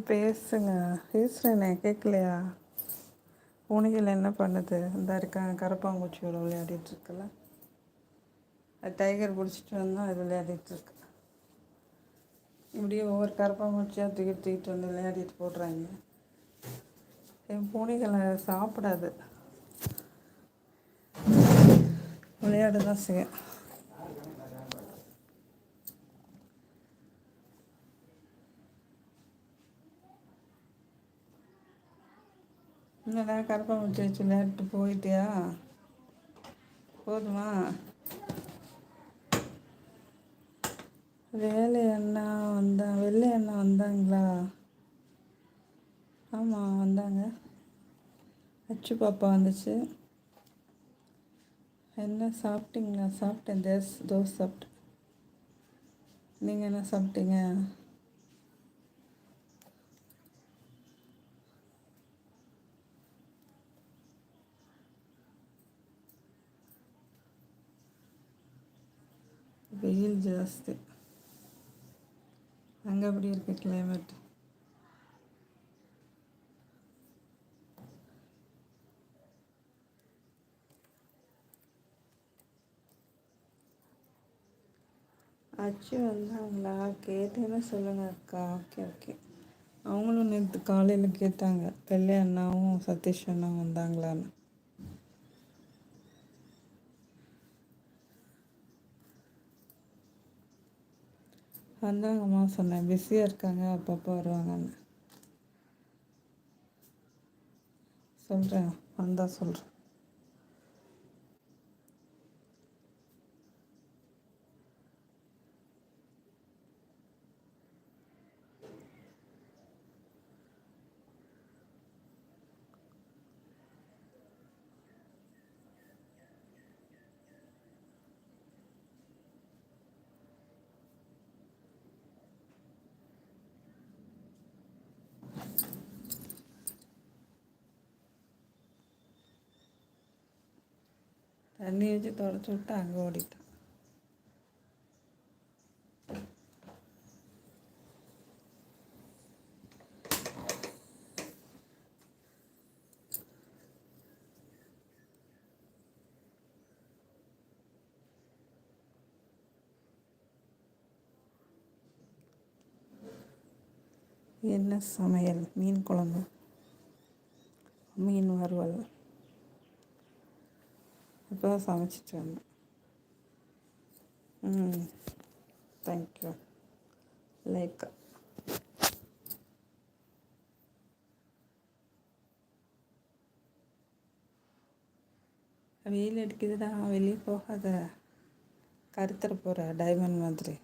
பேசுங்க. பேசுகிறேனே கேட்கலையா? பூனைகள் என்ன பண்ணுது? இந்த இருக்காங்க கரப்பாம்பூச்சியோட விளையாடிட்டுருக்குல்ல. அது டைகர் பிடிச்சிட்டு வந்தால் அது விளையாடிட்டுருக்கு. இப்படியே ஒவ்வொரு கரப்பாம்பூச்சியாக தூக்கிட்டு வந்து விளையாடிட்டு போடுறாங்க. என் பூனைகளை சாப்பிடாது, விளையாட தான் செய்யும். என்னடா கரப்பாம்பூச்சி வச்சு விளையாடிட்டு போயிட்டியா? போதுமா? வேலை அண்ணா வெள்ளை அண்ணா வந்தாங்களா? ஆமாம் வந்தாங்க. அச்சு பாப்பா வந்துச்சு. என்ன சாப்பிட்டீங்களா? சாப்பிட்டேன், தோசை சாப்பிட்டேன். நீங்கள் என்ன சாப்பிட்டீங்க? வெயில் ஜாஸ்தி. அங்கே எப்படி இருக்கு கிளைமேட்? அச்சு வந்தாங்களா? கேட்டேன்னு சொல்லுங்கள் அக்கா. Okay okay. அவங்களும் நேற்று காலையில் கேட்டாங்க, வெள்ளை அண்ணாவும் சதீஷ் அண்ணாவும் வந்தாங்களான்னு. வந்தாங்கம்மா சொன்னேன், பிஸியாக இருக்காங்க, அப்பப்போ வருவாங்கன்னு சொல்கிறேன். வந்தால் சொல்கிறேன். தண்ணி வச்சு தொடச்சி விட்டு அங்கே ஓடிட்டான். என்ன சமையல்? மீன் குழம்பு, மீன் வறுவல். இப்போ தான் சமைச்சிட்டு வந்தேன். தேங்க்யூ. லைக் வெயில் அடிக்குதுடா, வெளியே போகாத, கருத்துற போகிற டைமண்ட் மாதிரி.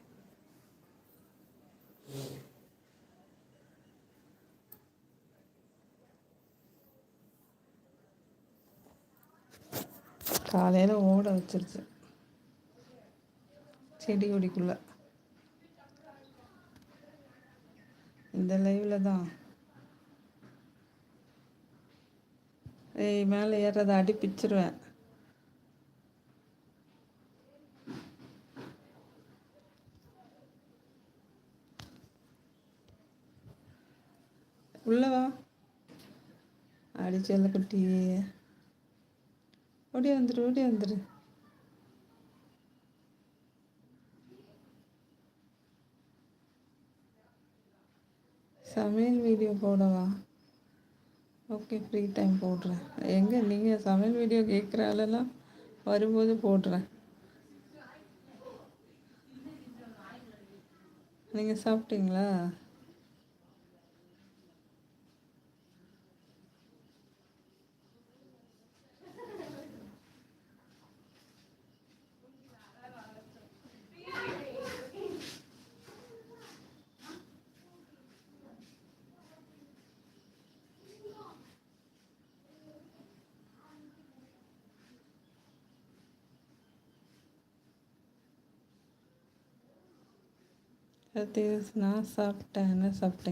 காலையில் ஓட வச்சிருச்சு செடி கொடிக்குள்ளே. இந்த லைவில் தான். மேலே ஏறதை அடி பிச்சிருவேன். உள்ளவா அடிச்சல்ல குட்டி, ஓடி வந்துரு. சமையல் வீடியோ போடவா? ஓகே, ஃப்ரீ டைம் போடுறேன். எங்கே நீங்கள் சமையல் வீடியோ கேட்குற ஆளெல்லாம் வரும்போது போடுறேன். நீங்கள் சாப்பிட்டீங்களா? சதீஷ், நான் சாப்பிட்டேன். என்ன சாப்பிட்டேன்?